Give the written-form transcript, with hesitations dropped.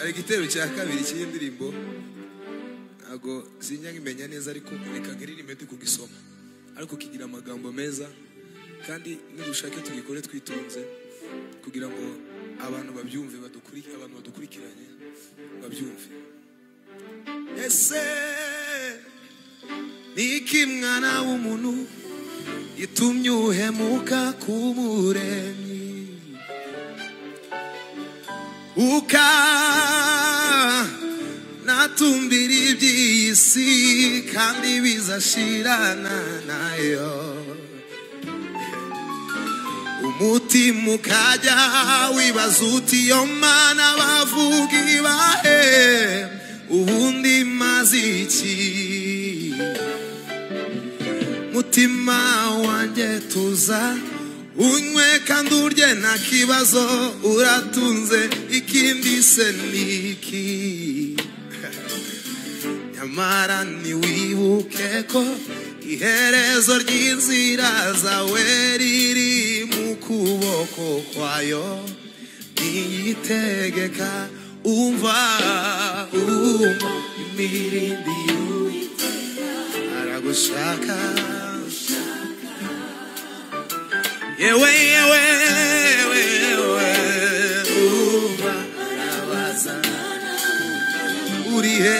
ari gitero cya kabiri cy'indirimbo ntago sinya ngimenya neza ariko reka ngiririmbe kugisoma ariko kigira amagambo meza kandi nidushake tugikore twitonze kugira ngo abantu babyumve abantu badukurikiranye babyumve. Ese niki mwana w'umuntu itumye uhemuka kumuremyi natumbira iby'isi kandi bizashirana nayo umutima ukajya wibaza uti yo mana bavuga ibahe ubundi maze iki mutima wanjye tuza unywe kandi urye nta kibazo uratunze ikindi se niki nyamara ntiwibuke ko iherezo ry'inzira zawe riri mu kuboko kwayo niyitegeka umva imirindi aragushaka yewe umva arabaza uri he